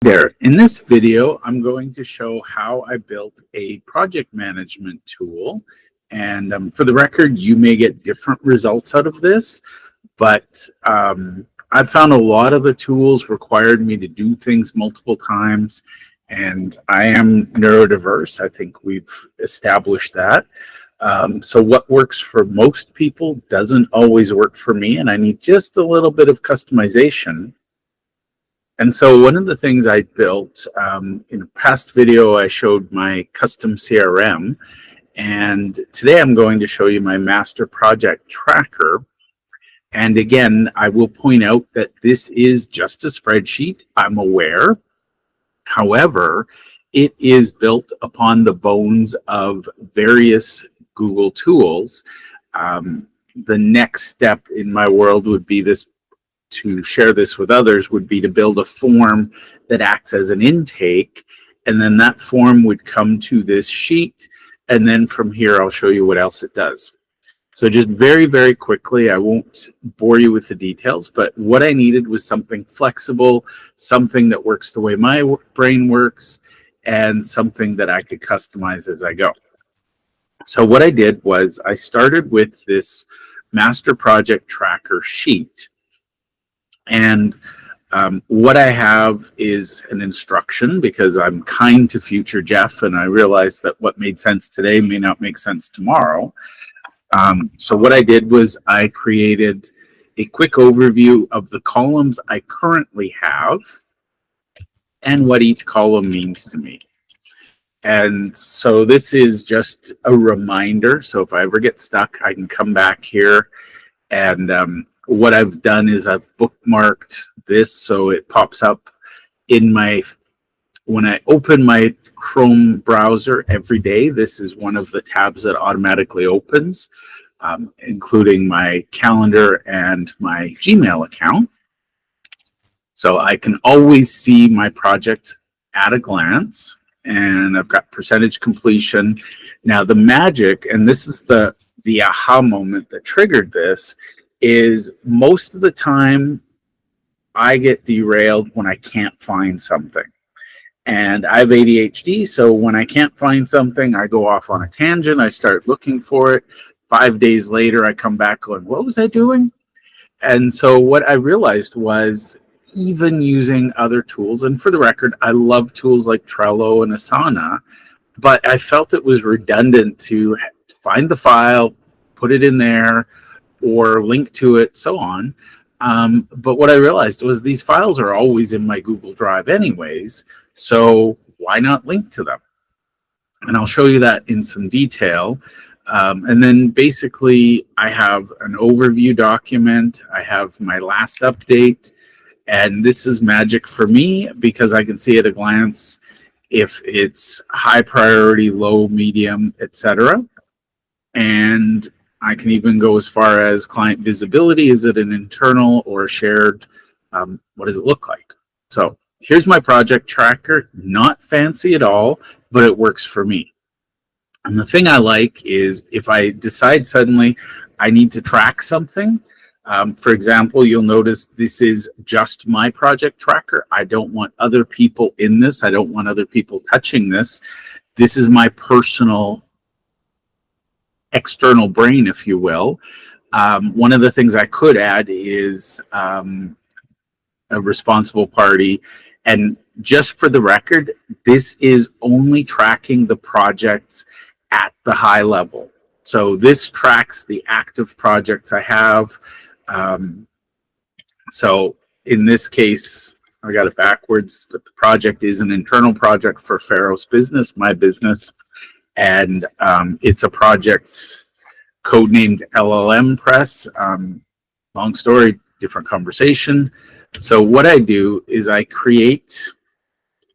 There, in this video, I'm going to show how I built a project management tool. And for the record, you may get different results out of this, but I've found a lot of the tools required me to do things multiple times. And I am neurodiverse. I think we've established that. So what works for most people doesn't always work for me, and I need just a little bit of customization. And so one of the things I built, in a past video, I showed my custom CRM. And today I'm going to show you my master project tracker. And again, I will point out that this is just a spreadsheet. I'm aware. However, it is built upon the bones of various Google tools. The next step in my world would be to share this with others would be to build a form that acts as an intake, and then that form would come to this sheet, and then from here I'll show you what else it does. So just very, very quickly, I won't bore you with the details, but what I needed was something flexible, something that works the way my brain works, and something that I could customize as I go. So what I did was I started with this master project tracker sheet. And what I have is an instruction, because I'm kind to future Jeff, and I realize that what made sense today may not make sense tomorrow. So what I did was I created a quick overview of the columns I currently have and what each column means to me. And so this is just a reminder. So if I ever get stuck, I can come back here. And what I've done is I've bookmarked this so it pops up in when I open my Chrome browser every day. This is one of the tabs that automatically opens, including my calendar and my Gmail account. So I can always see my project at a glance, and I've got percentage completion. Now the magic, and this is the aha moment that triggered this, is most of the time I get derailed when I can't find something. And I have ADHD, so when I can't find something, I go off on a tangent. I start looking for it. 5 days later, I come back going, what was I doing? And so what I realized was, even using other tools, and for the record, I love tools like Trello and Asana, but I felt it was redundant to find the file, put it in there, or link to it, so on. But what I realized was these files are always in my Google Drive anyways, so why not link to them? And I'll show you that in some detail. And then basically I have an overview document. I have my last update, and this is magic for me because I can see at a glance if it's high priority, low, medium, etc. And I can even go as far as client visibility. Is it an internal or shared? What does it look like? So here's my project tracker. Not fancy at all, but it works for me. And the thing I like is if I decide suddenly I need to track something, for example, you'll notice this is just my project tracker. I don't want other people in this. I don't want other people touching this. This is my personal external brain, if you will. One of the things I could add is a responsible party. And just for the record, this is only tracking the projects at the high level. So this tracks the active projects I have. So in this case, I got it backwards, but the project is an internal project for Pharaoh's business, my business. And it's a project codenamed LLM Press. Long story, different conversation. So what I do is I create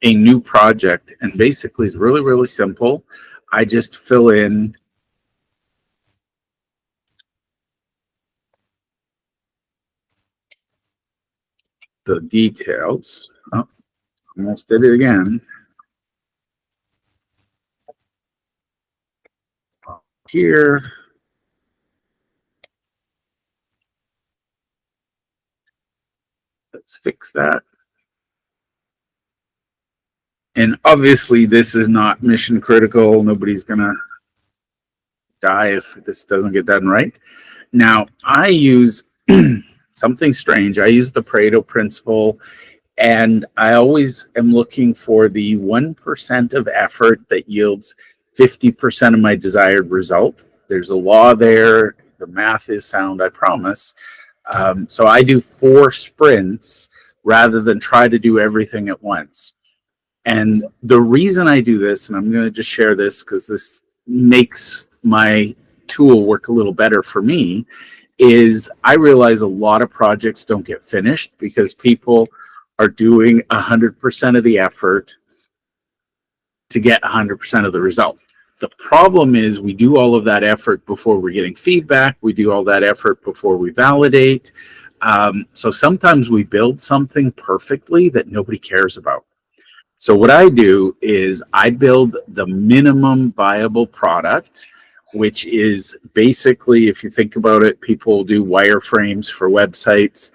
a new project, and basically it's really, really simple. I just fill in the details. Oh, almost did it again. Here. Let's fix that. And obviously this is not mission critical. Nobody's gonna die if this doesn't get done right. Now, I use something strange. I use the Pareto principle, and I always am looking for the 1% of effort that yields 50% of my desired result. There's a law there. The math is sound, I promise. So I do 4 sprints rather than try to do everything at once. And the reason I do this, and I'm going to just share this because this makes my tool work a little better for me, is I realize a lot of projects don't get finished because people are doing 100% of the effort to get 100% of the result. The problem is we do all of that effort before we're getting feedback. We do all that effort before we validate. So sometimes we build something perfectly that nobody cares about. So what I do is I build the minimum viable product, which is basically, if you think about it, people do wireframes for websites,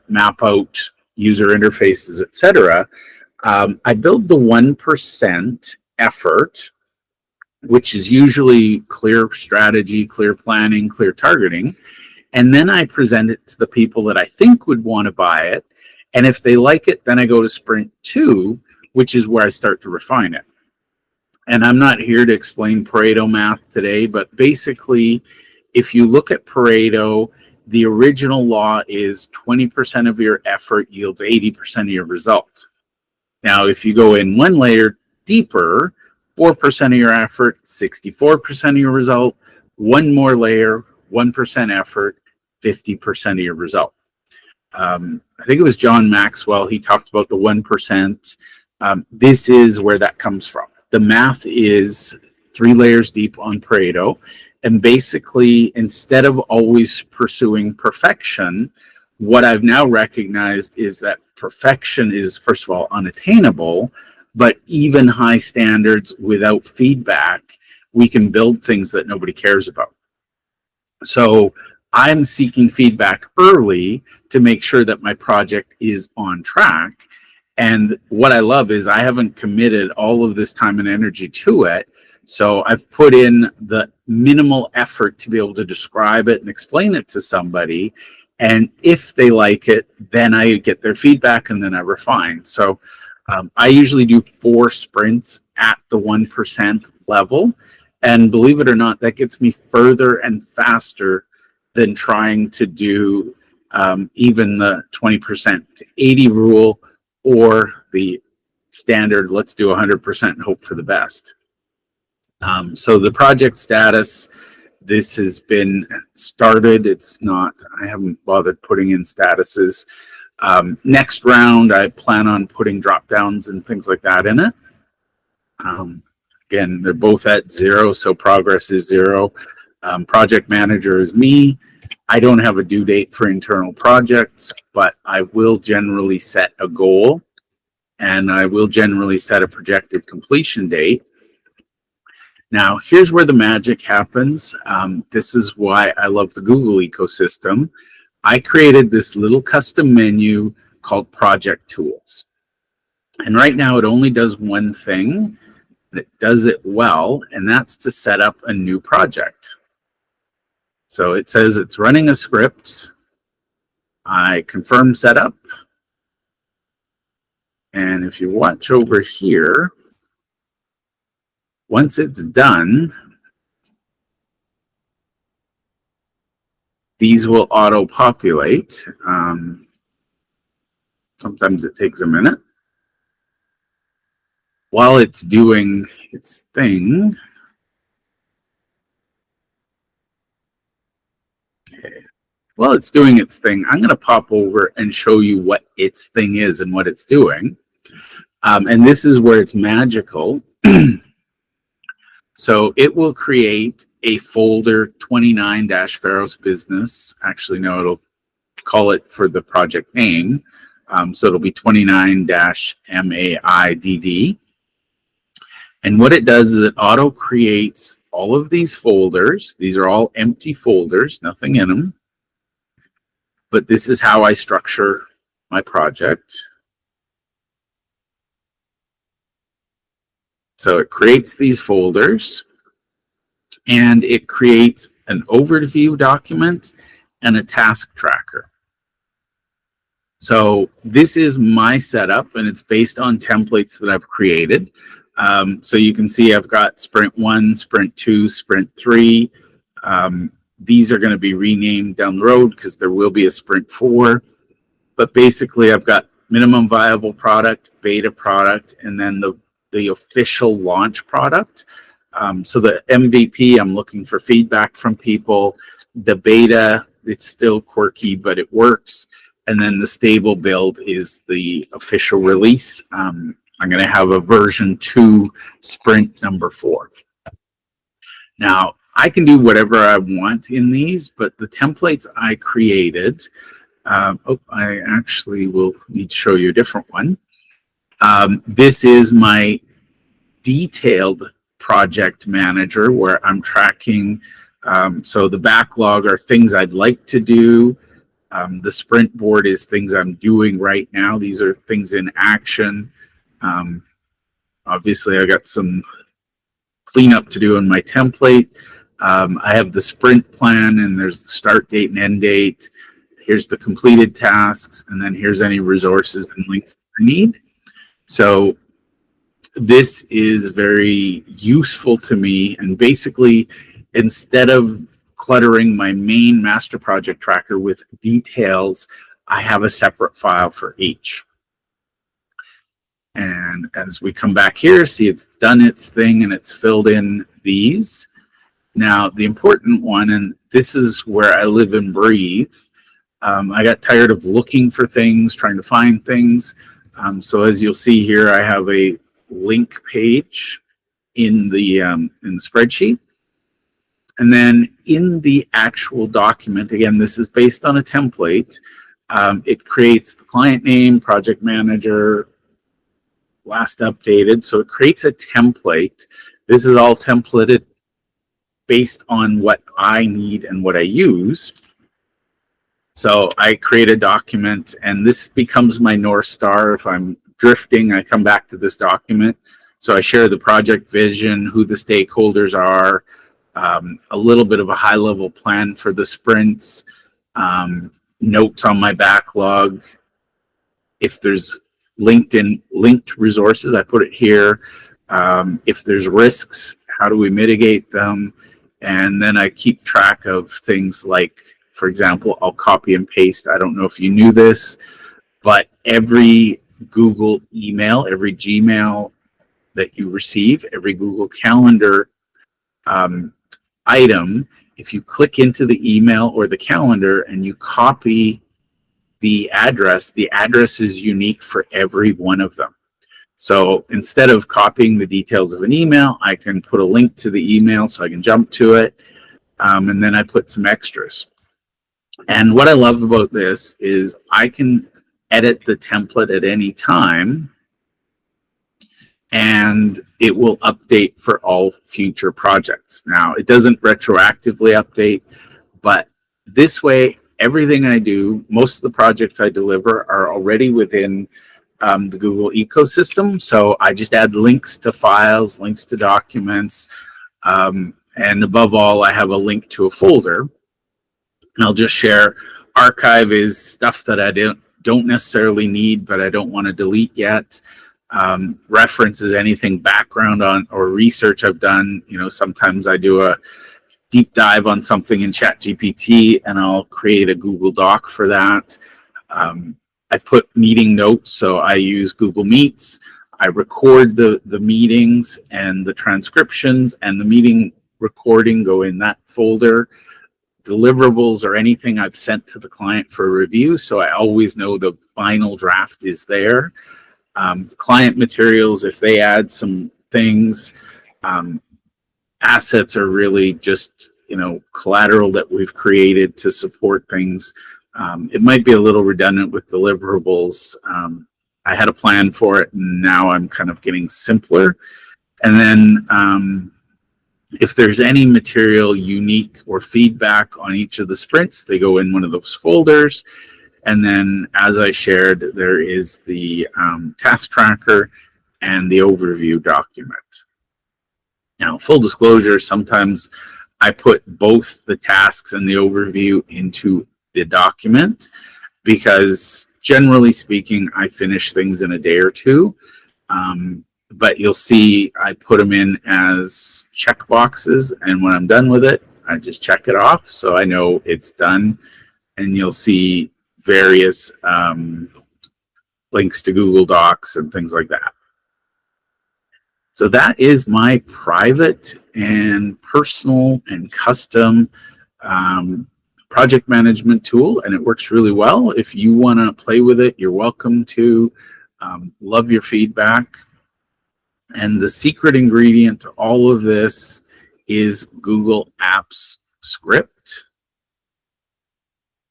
map out user interfaces, etc. I build the 1% effort, which is usually clear strategy, clear planning, clear targeting. And then I present it to the people that I think would want to buy it. And if they like it, then I go to sprint 2, which is where I start to refine it. And I'm not here to explain Pareto math today, but basically, if you look at Pareto, the original law is 20% of your effort yields 80% of your result. Now, if you go in one layer deeper, 4% of your effort, 64% of your result. One more layer, 1% effort, 50% of your result. I think it was John Maxwell. He talked about the 1%. This is where that comes from. The math is 3 layers deep on Pareto. And basically, instead of always pursuing perfection, what I've now recognized is that perfection is, first of all, unattainable, but even high standards without feedback, we can build things that nobody cares about. So I'm seeking feedback early to make sure that my project is on track. And what I love is I haven't committed all of this time and energy to it. So I've put in the minimal effort to be able to describe it and explain it to somebody. And if they like it, then I get their feedback and then I refine. So I usually do 4 sprints at the 1% level. And believe it or not, that gets me further and faster than trying to do even the 20% to 80 rule or the standard, let's do 100% and hope for the best. So the project status, this has been started. It's not, I haven't bothered putting in statuses. Next round, I plan on putting drop downs and things like that in it. Again, they're both at 0, so progress is 0. Project manager is me. I don't have a due date for internal projects, but I will generally set a goal and I will generally set a projected completion date. Now, here's where the magic happens. This is why I love the Google ecosystem. I created this little custom menu called Project Tools. And right now it only does one thing, and it does it well, and that's to set up a new project. So it says it's running a script. I confirm setup. And if you watch over here, once it's done, these will auto-populate. Sometimes it takes a minute. While it's doing its thing, while it's doing its thing, I'm going to pop over and show you what its thing is and what it's doing. And this is where it's magical. So it will create a folder 29-Pharos business. Actually, no, it'll call it for the project name. So it'll be 29-MAIDD. And what it does is it auto creates all of these folders. These are all empty folders, nothing in them. But this is how I structure my project. So it creates these folders, and it creates an overview document and a task tracker. So this is my setup, and it's based on templates that I've created. So you can see I've got sprint 1, sprint 2, sprint 3. These are going to be renamed down the road because there will be a sprint 4. But basically, I've got minimum viable product, beta product, and then the official launch product. So the MVP, I'm looking for feedback from people. The beta, it's still quirky, but it works. And then the stable build is the official release. I'm going to have a version 2 sprint number 4. Now, I can do whatever I want in these, but the templates I created, I actually will need to show you a different one. This is my detailed project manager where I'm tracking. So the backlog are things I'd like to do. The sprint board is things I'm doing right now. These are things in action. Obviously, I got some cleanup to do in my template. I have the sprint plan, and there's the start date and end date. Here's the completed tasks, and then here's any resources and links I need. So this is very useful to me, and basically, instead of cluttering my main master project tracker with details, I have a separate file for each. And as we come back here, see it's done its thing and it's filled in these. Now, the important one, and this is where I live and breathe, I got tired of looking for things, trying to find things. So as you'll see here, I have a link page in the spreadsheet. And then in the actual document, again, this is based on a template. It creates the client name, project manager, last updated. So it creates a template. This is all templated based on what I need and what I use. So I create a document, and this becomes my North Star. If I'm drifting, I come back to this document. So I share the project vision, who the stakeholders are, a little bit of a high-level plan for the sprints, notes on my backlog. If there's linked resources, I put it here. If there's risks, how do we mitigate them? And then I keep track of things like, for example, I'll copy and paste. I don't know if you knew this, but every Google email, every Gmail that you receive, every Google Calendar item, if you click into the email or the calendar and you copy the address is unique for every one of them. So instead of copying the details of an email, I can put a link to the email so I can jump to it. And then I put some extras. And what I love about this is I can edit the template at any time, and it will update for all future projects. Now, it doesn't retroactively update, but this way, everything I do, most of the projects I deliver are already within the Google ecosystem. So I just add links to files, links to documents, and above all, I have a link to a folder. And I'll just share. Archive is stuff that I don't necessarily need, but I don't want to delete yet. Reference is anything background on or research I've done. You know, sometimes I do a deep dive on something in ChatGPT, and I'll create a Google Doc for that. I put meeting notes, so I use Google Meets. I record the meetings, and the transcriptions and the meeting recording go in that folder. Deliverables or anything I've sent to the client for review, so I always know the final draft is there. Client materials, if they add some things, assets are really just, collateral that we've created to support things. It might be a little redundant with deliverables. I had a plan for it, and now I'm kind of getting simpler. And then if there's any material unique or feedback on each of the sprints, they go in one of those folders. And then, as I shared, there is the task tracker and the overview document. Now, full disclosure, sometimes I put both the tasks and the overview into the document because generally speaking, I finish things in a day or two. But you'll see I put them in as check boxes, and when I'm done with it, I just check it off so I know it's done. And you'll see various links to Google Docs and things like that. So that is my private and personal and custom project management tool, and it works really well. If you want to play with it, you're welcome to. Love your feedback. And the secret ingredient to all of this is Google Apps Script.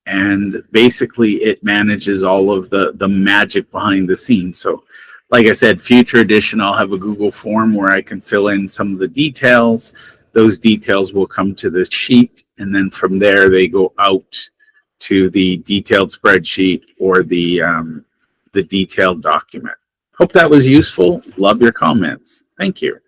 And basically it manages all of the magic behind the scenes. So like I said, future edition, I'll have a Google form where I can fill in some of the details. Those details will come to this sheet, and then from there they go out to the detailed spreadsheet or the detailed document. Hope that was useful. Love your comments. Thank you.